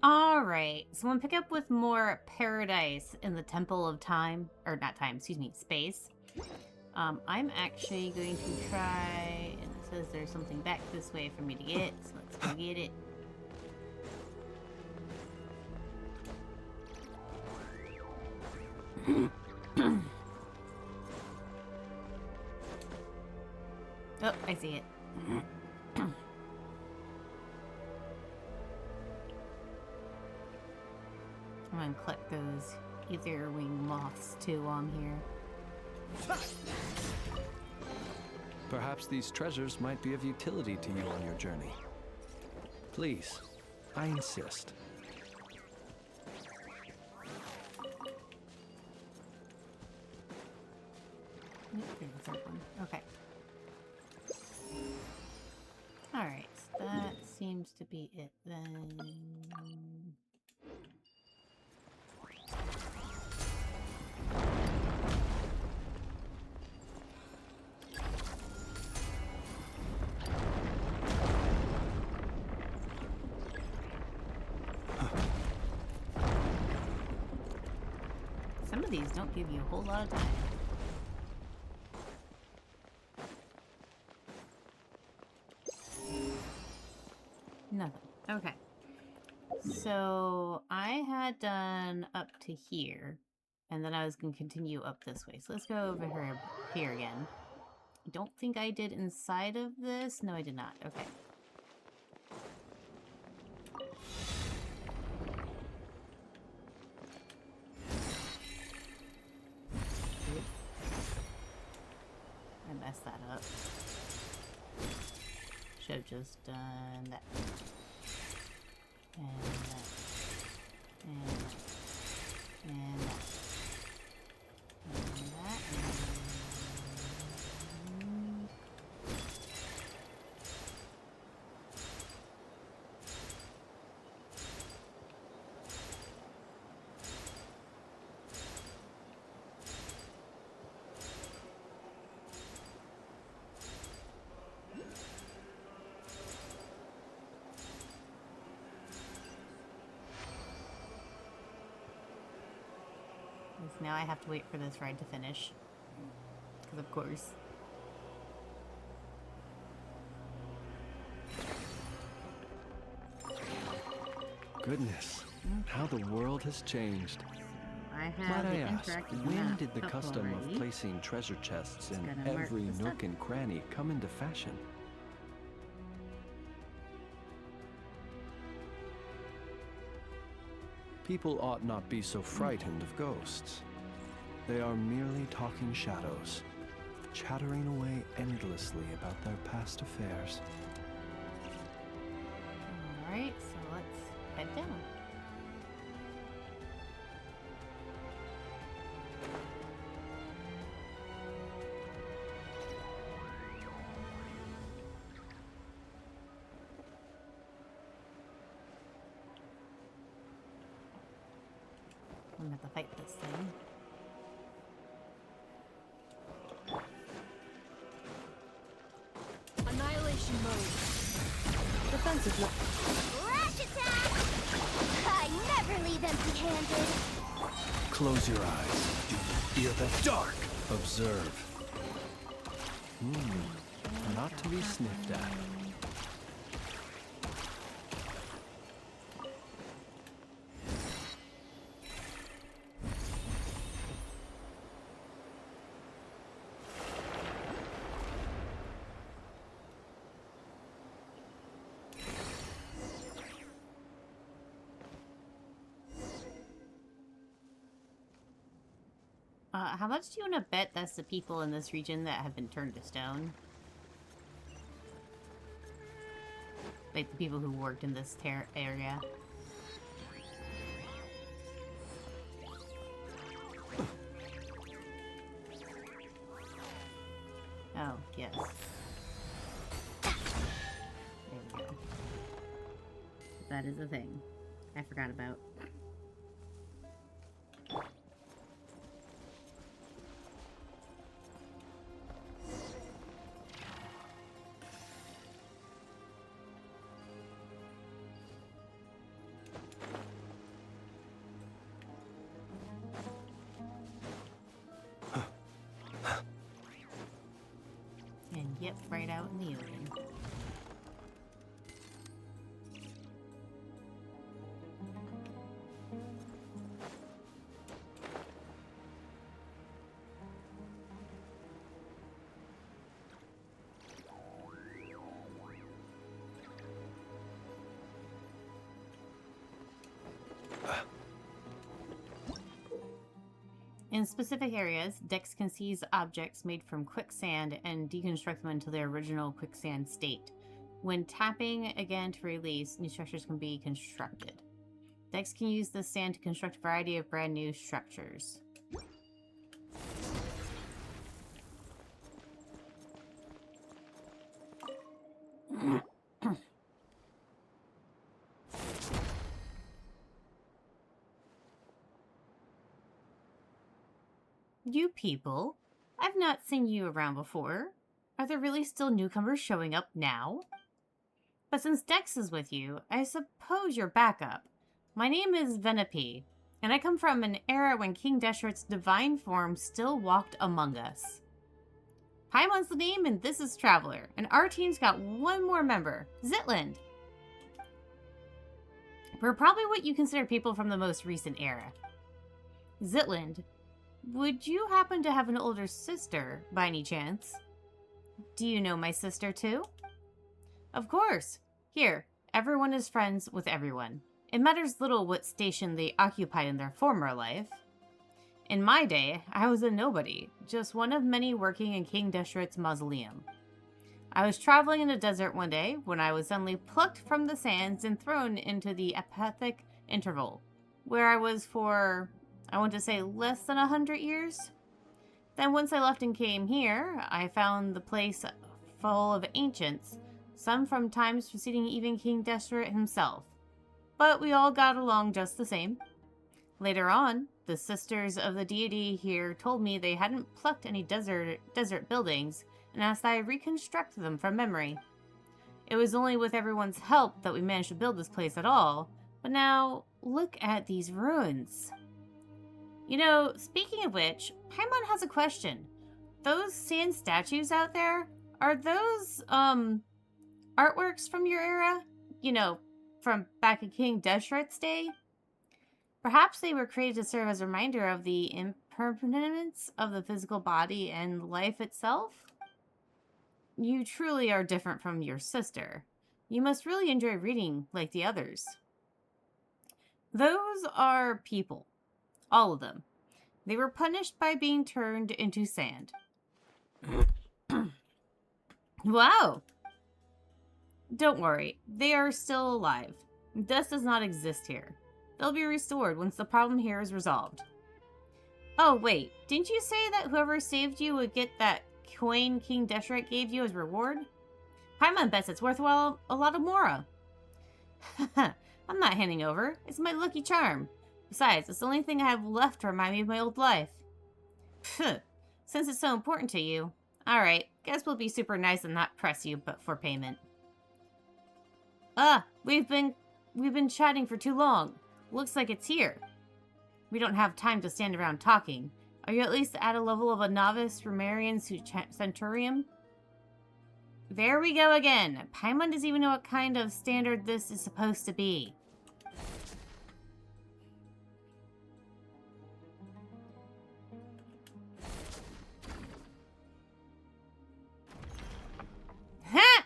Alright, so I'm gonna pick up with more paradise in the Temple of Time, or not time, excuse me, space. I'm actually going to try, and it says there's something back this way for me to get, so let's go get it. Oh, I see it. I'm gonna collect those ether wing moths too while I'm here. Perhaps these treasures might be of utility to you on your journey. Please, I insist. There's the third one. Okay. Alright, so that seems to be it then. Some of these don't give you a whole lot of time. Nothing. Okay. So I had done up to here, and then I was going to continue up this way. So let's go over here again. I don't think I did inside of this. No, I did not. Okay. I messed that up. Should have just done that. And that. And that. And that. And that. And... Now I have to wait for this ride to finish. Because of course. Goodness, how the world has changed. I have Might I the ask, interactive when map did the up custom already. of placing treasure chests in Just gotta mark every this nook up. and cranny come into fashion? People ought not be so frightened of ghosts. They are merely talking shadows, chattering away endlessly about their past affairs. Alright, so let's head down. I'm gonna have to fight this thing. Annihilation mode. Defensive mode. Flash attack! I never leave empty-handed. Close your eyes. Fear the dark. Observe. Not to be sniffed at. How much do you want to bet that's the people in this region that have been turned to stone? Like the people who worked in this area. Oh, yes. There we go. That is a thing I forgot about. Yep, right out in the ocean. In specific areas, Dex can seize objects made from quicksand and deconstruct them into their original quicksand state. When tapping again to release, new structures can be constructed. Dex can use the sand to construct a variety of brand new structures. You people, I've not seen you around before. Are there really still newcomers showing up now? But since Dex is with you, I suppose you're backup. My name is Venepi, and I come from an era when King Deshret's divine form still walked among us. Paimon's the name, and this is Traveler, and our team's got one more member, Zitland. We're probably what you consider people from the most recent era. Zitland, would you happen to have an older sister, by any chance? Do you know my sister, too? Of course. Here, everyone is friends with everyone. It matters little what station they occupied in their former life. In my day, I was a nobody, just one of many working in King Deshret's mausoleum. I was traveling in the desert one day when I was suddenly plucked from the sands and thrown into the apathic interval, where I was for, I want to say, less than 100 years. Then once I left and came here, I found the place full of ancients, some from times preceding even King Deshret himself. But we all got along just the same. Later on, the sisters of the deity here told me they hadn't plucked any desert buildings and asked that I reconstruct them from memory. It was only with everyone's help that we managed to build this place at all, but now look at these ruins. You know, speaking of which, Paimon has a question. Those sand statues out there, are those, artworks from your era? You know, from back in King Deshret's day? Perhaps they were created to serve as a reminder of the impermanence of the physical body and life itself? You truly are different from your sister. You must really enjoy reading like the others. Those are people. All of them. They were punished by being turned into sand. Wow! Don't worry, they are still alive. Dust does not exist here. They'll be restored once the problem here is resolved. Oh wait, didn't you say that whoever saved you would get that coin King Deshret gave you as reward? Paimon bets it's worth a lot of mora. I'm not handing over. It's my lucky charm. Besides, it's the only thing I have left to remind me of my old life. Since it's so important to you. Alright, guess we'll be super nice and not press you but for payment. We've been chatting for too long. Looks like it's here. We don't have time to stand around talking. Are you at least at a level of a novice Romarian Centurion? There we go again. Paimon doesn't even know what kind of standard this is supposed to be. Ha!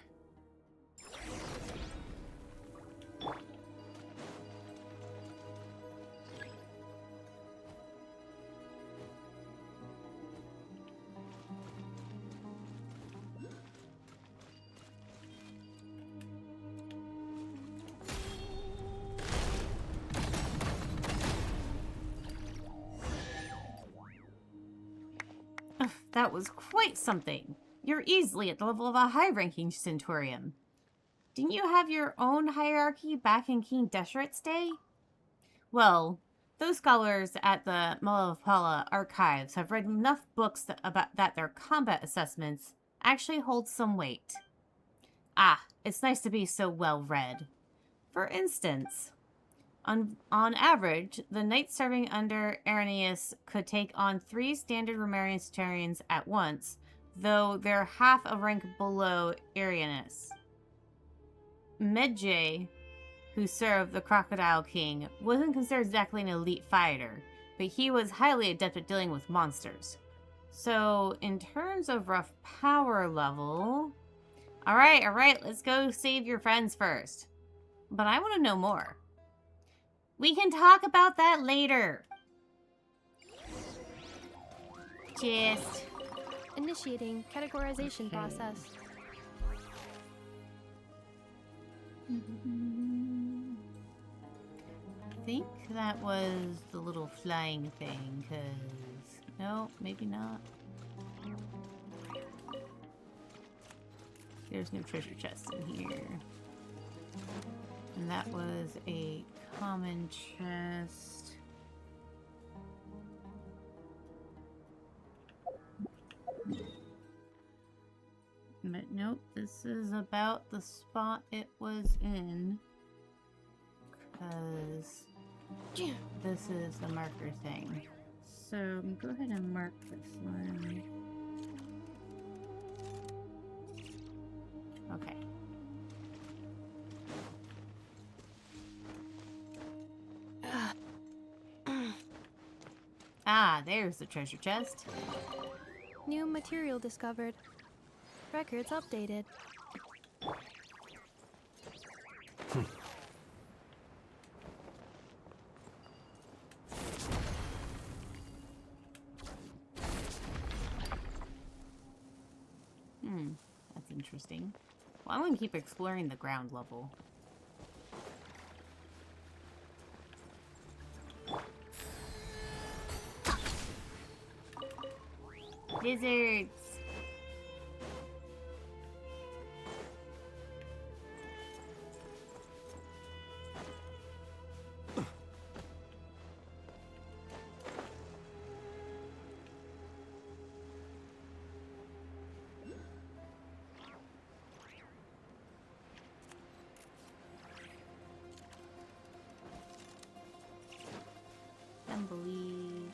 That was quite something. You're easily at the level of a high-ranking Centurion. Didn't you have your own hierarchy back in King Deshret's day? Well, those scholars at the Malapala archives have read enough books about that their combat assessments actually hold some weight. Ah, it's nice to be so well read. For instance, on average, the knight serving under Irenaeus could take on 3 standard Romarian Centurions at once, though they're half a rank below Arianus. Medjay, who served the Crocodile King, wasn't considered exactly an elite fighter, but he was highly adept at dealing with monsters. So, in terms of rough power level... Alright, let's go save your friends first. But I want to know more. We can talk about that later. Just... Initiating categorization process. I think that was the little flying thing, because... No, maybe not. There's no treasure chest in here. And that was a common chest. But nope, this is about the spot it was in. Because this is the marker thing. So go ahead and mark this one. Okay. Ah, there's the treasure chest. New material discovered. Records updated. That's interesting. Well, I'm gonna keep exploring the ground level. Lizards! Can't believe...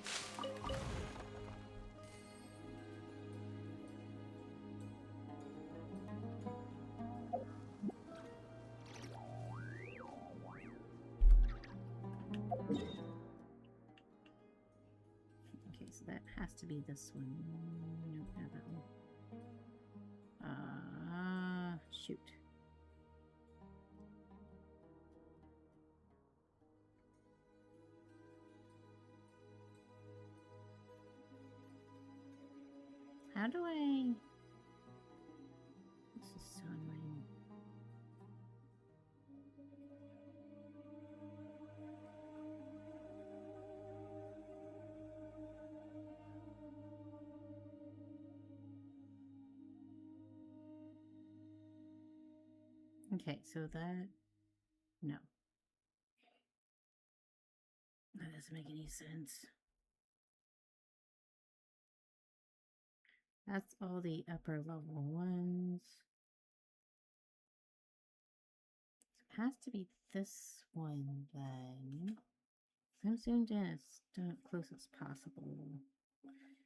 Okay, so that has to be this one. No, not that one. Shoot. How do I... This is so annoying. Okay, so that... No. That doesn't make any sense. That's all the upper level ones. It has to be this one then. I'm zoomed in as close as possible. Okay.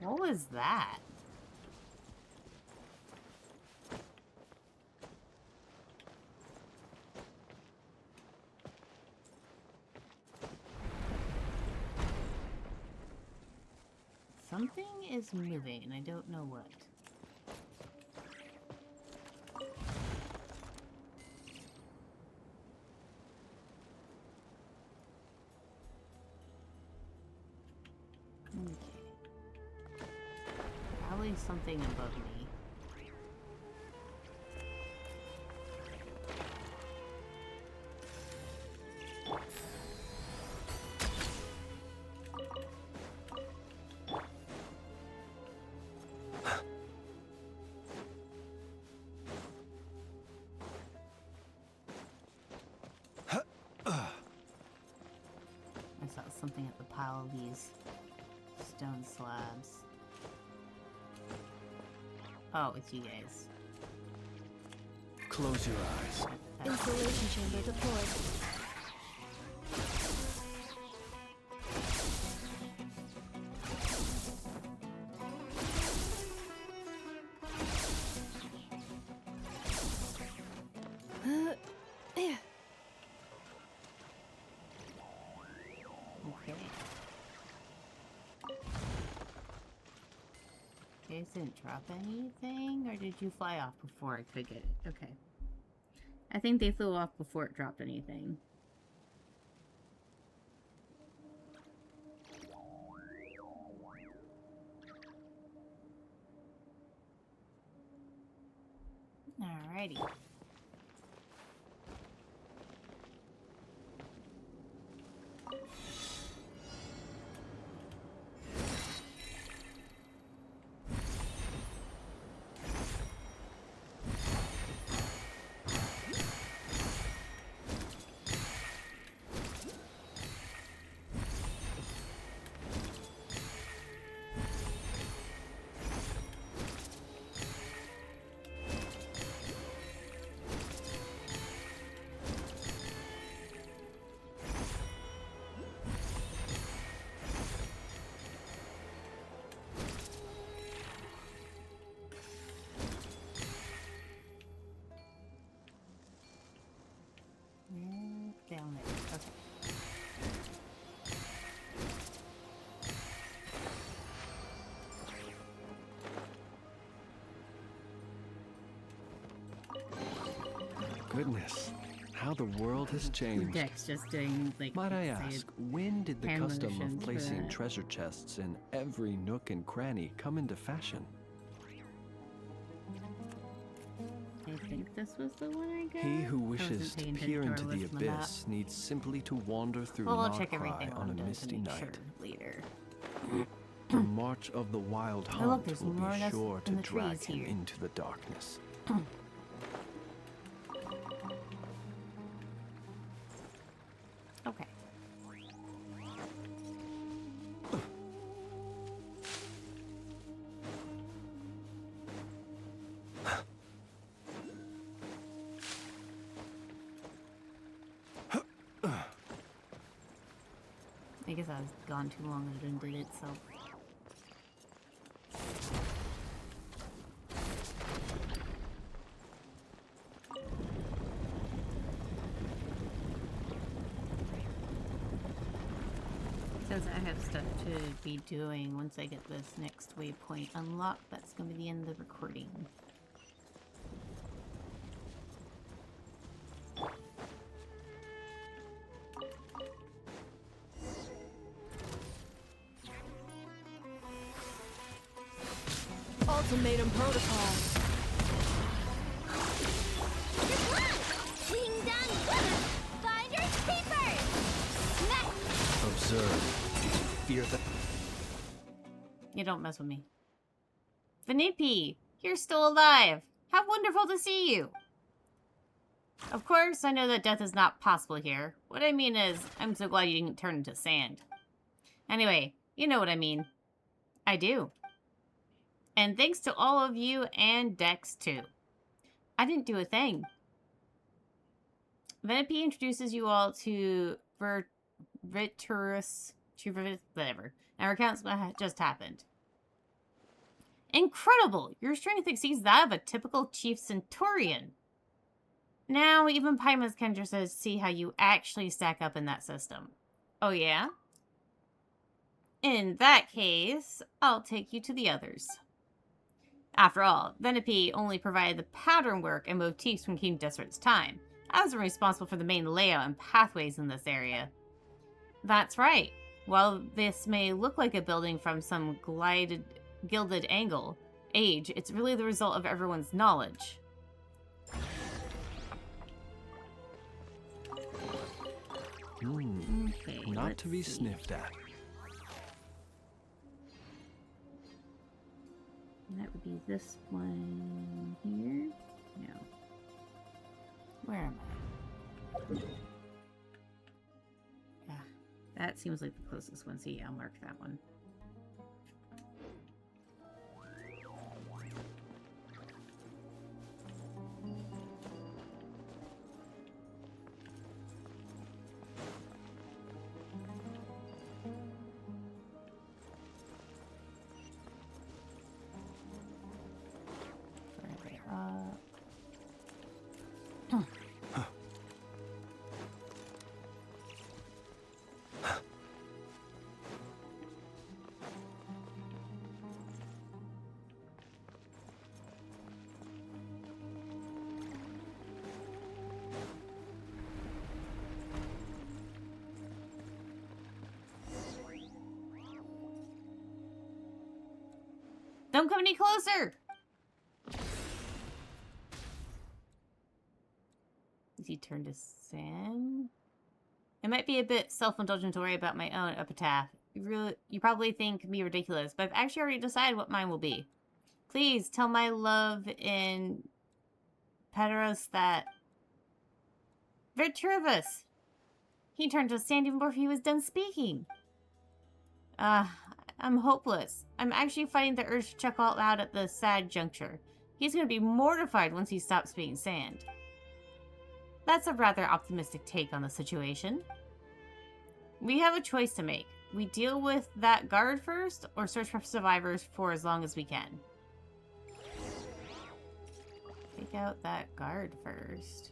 What was that? Something is moving, and I don't know what. Okay. Probably something above me. I saw something at the pile of these stone slabs. Oh, it's you guys. Close your eyes. Installation chamber deployed. Okay. You guys didn't drop anything, or did you fly off before I could get it? Okay. I think they flew off before it dropped anything. Alrighty. Down there. Okay. Goodness, how the world has changed. Deck's just doing like. Might I say, ask, when did the hand custom motions of for placing that. treasure chests in every nook and cranny come into fashion? I think this was the one I got. He who I wasn't wishes to paying peer attention into to the our list on map. abyss needs simply to wander through Well, I'll check Narcry everything when on I'm a done to misty make night. sure later. The march of the wild Oh, hunt look, there's will more be nests sure to in the drag trees him here. into the darkness. Okay. I guess I was gone too long and it did itself. Since I have stuff to be doing once I get this next waypoint unlocked, that's going to be the end of the recording. Ultimatum protocol. Ding dong! Finders keepers! Smack! Observe. Fear the... You don't mess with me. Vanipi, you're still alive! How wonderful to see you! Of course, I know that death is not possible here. What I mean is, I'm so glad you didn't turn into sand. Anyway, you know what I mean. I do. And thanks to all of you and Dex, too. I didn't do a thing. Vanipi introduces you all to Virturus... whatever. And recounts what just happened. Incredible! Your strength exceeds that of a typical chief centurion. Now, even Paimon's Kendra says, see how you actually stack up in that system. Oh, yeah? In that case, I'll take you to the others. After all, Venepi only provided the pattern work and motifs from King Dessert's time. I was responsible for the main layout and pathways in this area. That's right. While this may look like a building from some gilded age, it's really the result of everyone's knowledge. Okay, Not to be see. sniffed at. That would be this one here. No. Where am I? Yeah, that seems like the closest one. So yeah, I'll mark that one. Don't come any closer! Is he turned to sand? It might be a bit self-indulgent to worry about my own epitaph. You probably think me ridiculous, but I've actually already decided what mine will be. Please tell my love in Pedros that Virtuous. He turned to sand even before he was done speaking. I'm hopeless. I'm actually fighting the urge to check all out at the sad juncture. He's going to be mortified once he stops being sand. That's a rather optimistic take on the situation. We have a choice to make. We deal with that guard first, or search for survivors for as long as we can. Take out that guard first.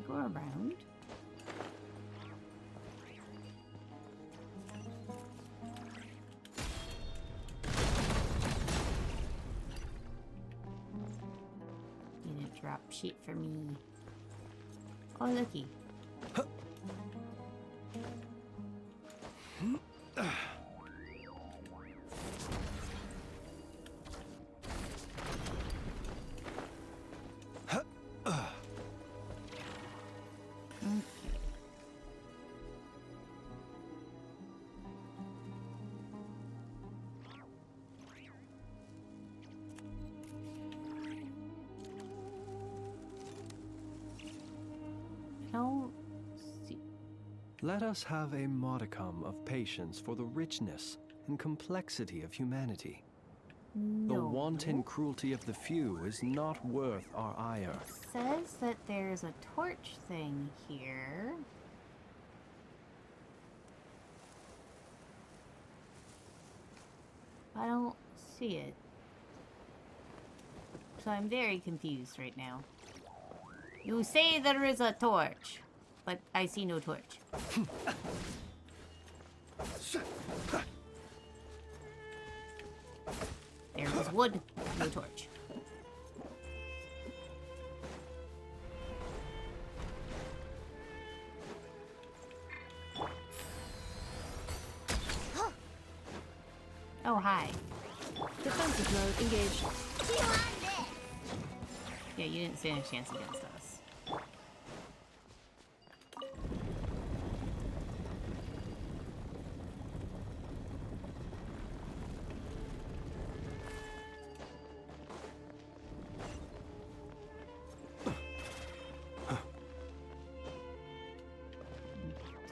Go around. You didn't drop shit for me. Oh, looky. Let us have a modicum of patience for the richness and complexity of humanity. No. The wanton cruelty of the few is not worth our ire. It says that there's a torch thing here. I don't see it. So I'm very confused right now. You say there is a torch, but I see no torch. There was wood, no torch. Oh, hi. Defensive mode engaged. Yeah, you didn't stand a chance against us.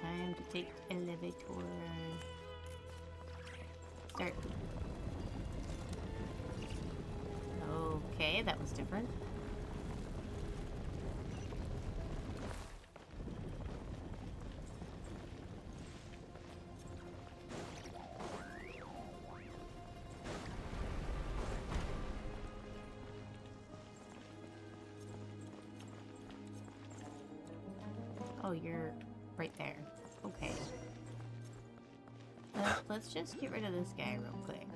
Time to take elevator. Start. Okay, that was different. you're right there. Okay. Let's just get rid of this guy real quick.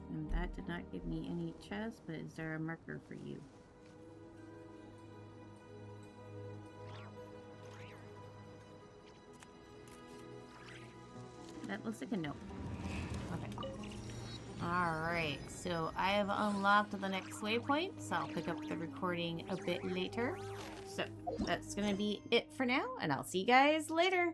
And that did not give me any chest, but is there a marker for you? That looks like a note. Okay. Alright, so I have unlocked the next waypoint, so I'll pick up the recording a bit later. So that's gonna be it for now, and I'll see you guys later.